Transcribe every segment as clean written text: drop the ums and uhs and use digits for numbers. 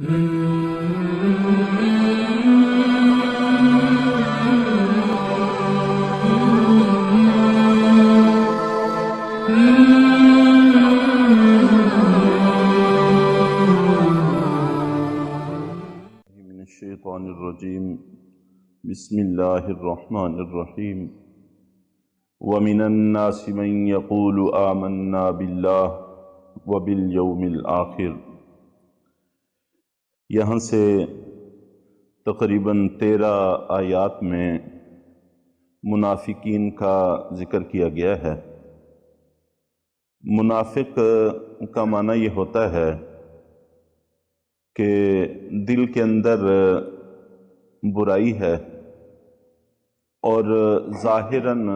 من الشیطان الرجیم بسم اللہ الرحمن الرحیم وَمِنَ النَّاسِ مَن يَقُولُ آمَنَّا بِاللَّهِ وَبِالْيَوْمِ الْآخِرِ۔ یہاں سے تقریباً 13 آیات میں منافقین کا ذکر کیا گیا ہے۔ منافق کا معنی یہ ہوتا ہے کہ دل کے اندر برائی ہے اور ظاہراً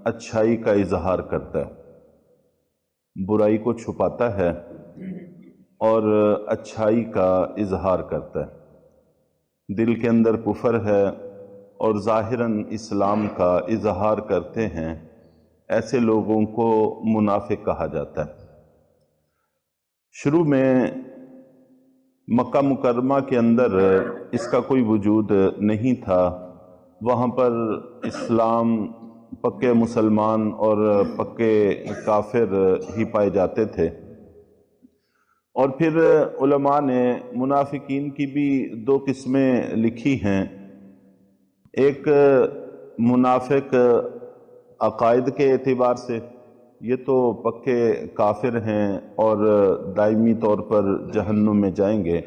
اچھائی کا اظہار کرتا ہے، برائی کو چھپاتا ہے اور اچھائی کا اظہار کرتا ہے۔ دل کے اندر کفر ہے اور ظاہراً اسلام کا اظہار کرتے ہیں، ایسے لوگوں کو منافق کہا جاتا ہے۔ شروع میں مکہ مکرمہ کے اندر اس کا کوئی وجود نہیں تھا، وہاں پر اسلام پکے مسلمان اور پکے کافر ہی پائے جاتے تھے، اور پھر علماء نے منافقین کی بھی 2 قسمیں لکھی ہیں۔ ایک منافق عقائد کے اعتبار سے، یہ تو پکے کافر ہیں اور دائمی طور پر جہنم میں جائیں گے،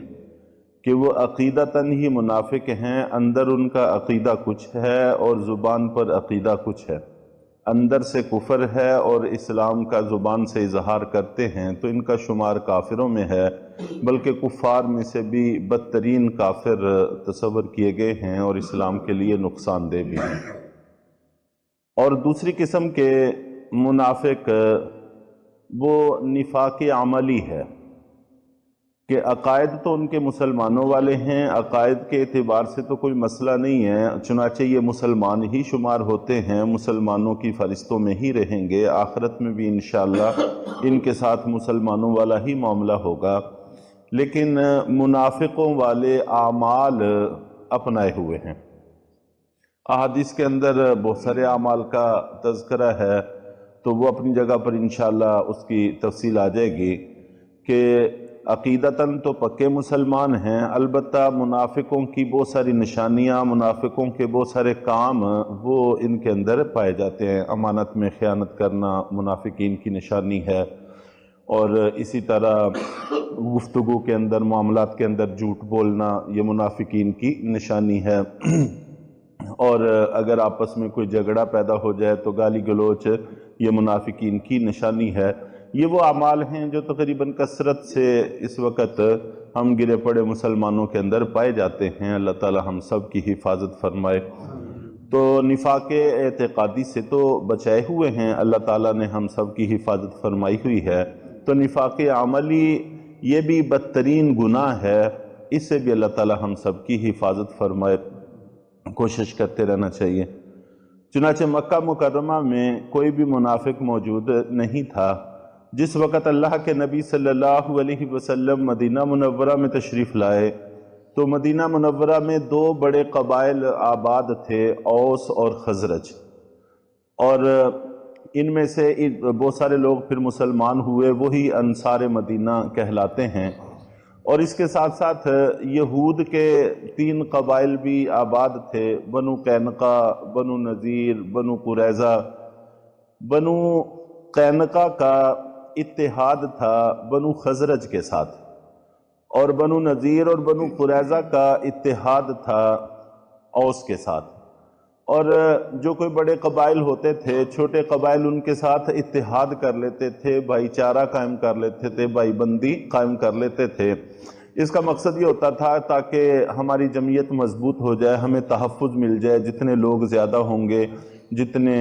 کہ وہ عقیدتاً ہی منافق ہیں، اندر ان کا عقیدہ کچھ ہے اور زبان پر عقیدہ کچھ ہے، اندر سے کفر ہے اور اسلام کا زبان سے اظہار کرتے ہیں، تو ان کا شمار کافروں میں ہے، بلکہ کفار میں سے بھی بدترین کافر تصور کیے گئے ہیں اور اسلام کے لیے نقصان دہ بھی ہیں۔ اور دوسری قسم کے منافق وہ نفاق عملی ہے کہ عقائد تو ان کے مسلمانوں والے ہیں، عقائد کے اعتبار سے تو کوئی مسئلہ نہیں ہے، چنانچہ یہ مسلمان ہی شمار ہوتے ہیں، مسلمانوں کی فہرستوں میں ہی رہیں گے، آخرت میں بھی انشاءاللہ ان کے ساتھ مسلمانوں والا ہی معاملہ ہوگا، لیکن منافقوں والے اعمال اپنائے ہوئے ہیں۔ احادیث کے اندر بہت سارے اعمال کا تذکرہ ہے، تو وہ اپنی جگہ پر انشاءاللہ اس کی تفصیل آ جائے گی کہ عقیدتاً تو پکے مسلمان ہیں، البتہ منافقوں کی بہت ساری نشانیاں، منافقوں کے بہت سارے کام وہ ان کے اندر پائے جاتے ہیں۔ امانت میں خیانت کرنا منافقین کی نشانی ہے، اور اسی طرح گفتگو کے اندر، معاملات کے اندر جھوٹ بولنا یہ منافقین کی نشانی ہے، اور اگر آپس میں کوئی جھگڑا پیدا ہو جائے تو گالی گلوچ یہ منافقین کی نشانی ہے۔ یہ وہ اعمال ہیں جو تقریباً کثرت سے اس وقت ہم گرے پڑے مسلمانوں کے اندر پائے جاتے ہیں۔ اللہ تعالی ہم سب کی حفاظت فرمائے۔ تو نفاق اعتقادی سے تو بچائے ہوئے ہیں، اللہ تعالیٰ نے ہم سب کی حفاظت فرمائی ہوئی ہے۔ تو نفاق عملی یہ بھی بدترین گناہ ہے، اس سے بھی اللہ تعالیٰ ہم سب کی حفاظت فرمائے، کوشش کرتے رہنا چاہیے۔ چنانچہ مکہ مکرمہ میں کوئی بھی منافق موجود نہیں تھا۔ جس وقت اللہ کے نبی صلی اللہ علیہ وسلم مدینہ منورہ میں تشریف لائے تو مدینہ منورہ میں 2 بڑے قبائل آباد تھے، اوس اور خزرج، اور ان میں سے بہت سارے لوگ پھر مسلمان ہوئے، وہی انصار مدینہ کہلاتے ہیں۔ اور اس کے ساتھ ساتھ یہود کے 3 قبائل بھی آباد تھے، بنو قینقا، بنو نذیر، بنو قریظہ۔ بنو قینقا کا اتحاد تھا بنو خزرج کے ساتھ، اور بنو نذیر اور بنو قریظہ کا اتحاد تھا اوس کے ساتھ۔ اور جو کوئی بڑے قبائل ہوتے تھے، چھوٹے قبائل ان کے ساتھ اتحاد کر لیتے تھے، بھائی چارہ قائم کر لیتے تھے، بھائی بندی قائم کر لیتے تھے۔ اس کا مقصد یہ ہوتا تھا تاکہ ہماری جمعیت مضبوط ہو جائے، ہمیں تحفظ مل جائے، جتنے لوگ زیادہ ہوں گے، جتنے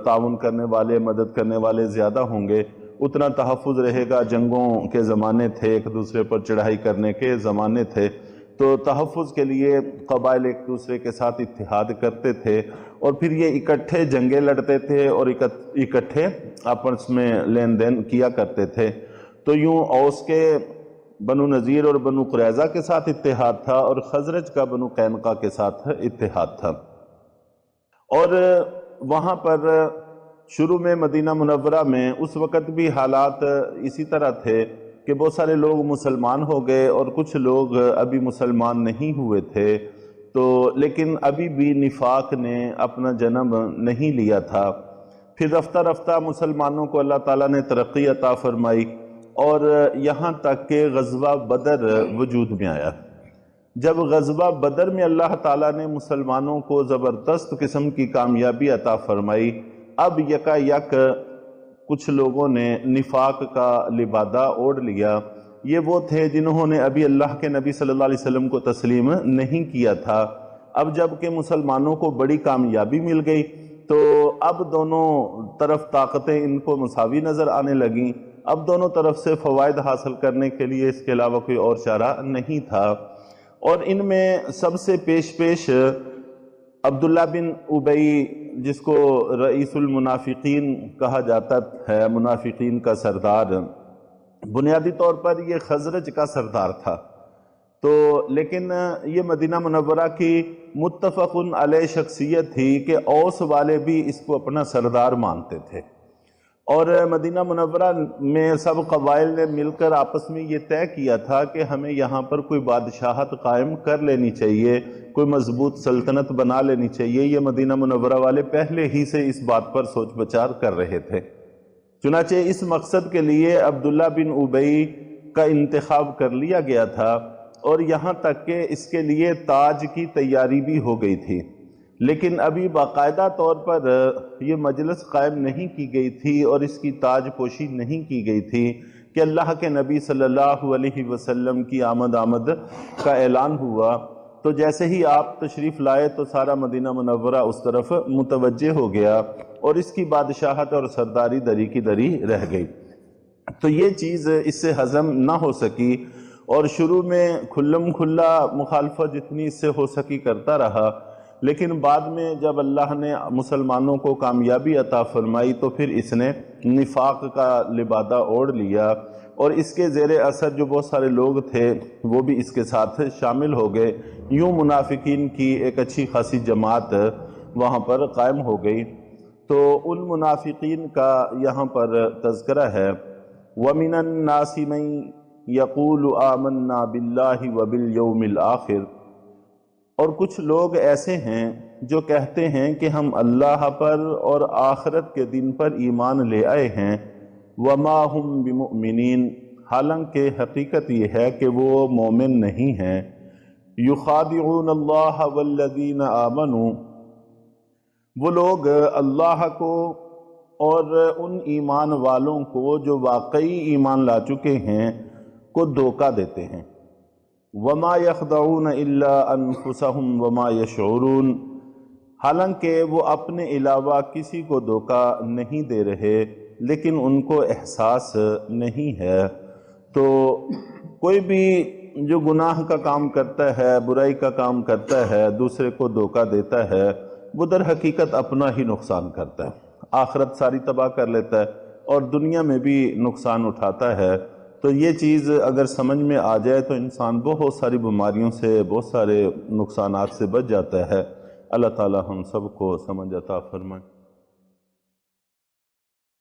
تعاون کرنے والے، مدد کرنے والے زیادہ ہوں گے، اتنا تحفظ رہے گا۔ جنگوں کے زمانے تھے، ایک دوسرے پر چڑھائی کرنے کے زمانے تھے، تو تحفظ کے لیے قبائل ایک دوسرے کے ساتھ اتحاد کرتے تھے، اور پھر یہ اکٹھے جنگیں لڑتے تھے اور اکٹھے آپس میں لین دین کیا کرتے تھے۔ تو یوں اوس کے بنو نذیر اور بنو قریظہ کے ساتھ اتحاد تھا، اور خزرج کا بنو قینقاع کے ساتھ اتحاد تھا۔ اور وہاں پر شروع میں مدینہ منورہ میں اس وقت بھی حالات اسی طرح تھے کہ بہت سارے لوگ مسلمان ہو گئے اور کچھ لوگ ابھی مسلمان نہیں ہوئے تھے، تو لیکن ابھی بھی نفاق نے اپنا جنم نہیں لیا تھا۔ پھر رفتہ رفتہ مسلمانوں کو اللہ تعالیٰ نے ترقی عطا فرمائی، اور یہاں تک کہ غزوہ بدر وجود میں آیا۔ جب غزوہ بدر میں اللہ تعالیٰ نے مسلمانوں کو زبردست قسم کی کامیابی عطا فرمائی، اب یکا یک کچھ لوگوں نے نفاق کا لبادہ اوڑھ لیا۔ یہ وہ تھے جنہوں نے ابھی اللہ کے نبی صلی اللہ علیہ وسلم کو تسلیم نہیں کیا تھا۔ اب جب کہ مسلمانوں کو بڑی کامیابی مل گئی تو اب دونوں طرف طاقتیں ان کو مساوی نظر آنے لگیں۔ اب دونوں طرف سے فوائد حاصل کرنے کے لیے اس کے علاوہ کوئی اور چارہ نہیں تھا، اور ان میں سب سے پیش عبداللہ بن ابی، جس کو رئیس المنافقین کہا جاتا ہے، منافقین کا سردار، بنیادی طور پر یہ خزرج کا سردار تھا، تو لیکن یہ مدینہ منورہ کی متفق علیہ شخصیت تھی کہ اوس والے بھی اس کو اپنا سردار مانتے تھے، اور مدینہ منورہ میں سب قبائل نے مل کر آپس میں یہ طے کیا تھا کہ ہمیں یہاں پر کوئی بادشاہت قائم کر لینی چاہیے، کوئی مضبوط سلطنت بنا لینی چاہیے۔ یہ مدینہ منورہ والے پہلے ہی سے اس بات پر سوچ بچار کر رہے تھے۔ چنانچہ اس مقصد کے لیے عبداللہ بن ابی کا انتخاب کر لیا گیا تھا، اور یہاں تک کہ اس کے لیے تاج کی تیاری بھی ہو گئی تھی، لیکن ابھی باقاعدہ طور پر یہ مجلس قائم نہیں کی گئی تھی اور اس کی تاج پوشی نہیں کی گئی تھی کہ اللہ کے نبی صلی اللہ علیہ وسلم کی آمد کا اعلان ہوا۔ تو جیسے ہی آپ تشریف لائے تو سارا مدینہ منورہ اس طرف متوجہ ہو گیا، اور اس کی بادشاہت اور سرداری دری کی دری رہ گئی۔ تو یہ چیز اس سے ہضم نہ ہو سکی، اور شروع میں کھلم کھلا مخالفت جتنی اس سے ہو سکی کرتا رہا، لیکن بعد میں جب اللہ نے مسلمانوں کو کامیابی عطا فرمائی تو پھر اس نے نفاق کا لبادہ اوڑھ لیا، اور اس کے زیر اثر جو بہت سارے لوگ تھے وہ بھی اس کے ساتھ شامل ہو گئے۔ یوں منافقین کی ایک اچھی خاصی جماعت وہاں پر قائم ہو گئی۔ تو ان منافقین کا یہاں پر تذکرہ ہے، وَمِنَ النَّاسِ مَن يَقُولُ آمَنَّا بِاللَّهِ وَبِالْيَوْمِ الْآخِرِ، اور کچھ لوگ ایسے ہیں جو کہتے ہیں کہ ہم اللہ پر اور آخرت کے دن پر ایمان لے آئے ہیں، وَمَا هُم بِمُؤْمِنِينَ، حالانکہ حقیقت یہ ہے کہ وہ مومن نہیں ہیں۔ يُخَادِعُونَ اللَّهَ وَالَّذِينَ آمَنُوا، وہ لوگ اللہ کو اور ان ایمان والوں کو جو واقعی ایمان لا چکے ہیں کو دھوکہ دیتے ہیں۔ وَمَا يَخْدَعُونَ إِلَّا أَنفُسَهُمْ وَمَا يَشْعُرُونَ، حالانکہ وہ اپنے علاوہ کسی کو دھوکہ نہیں دے رہے لیکن ان کو احساس نہیں ہے۔ تو کوئی بھی جو گناہ کا کام کرتا ہے، برائی کا کام کرتا ہے، دوسرے کو دھوکہ دیتا ہے، وہ در حقیقت اپنا ہی نقصان کرتا ہے، آخرت ساری تباہ کر لیتا ہے اور دنیا میں بھی نقصان اٹھاتا ہے۔ تو یہ چیز اگر سمجھ میں آ جائے تو انسان بہت ساری بیماریوں سے، بہت سارے نقصانات سے بچ جاتا ہے۔ اللہ تعالی ہم سب کو سمجھ عطا فرمائے۔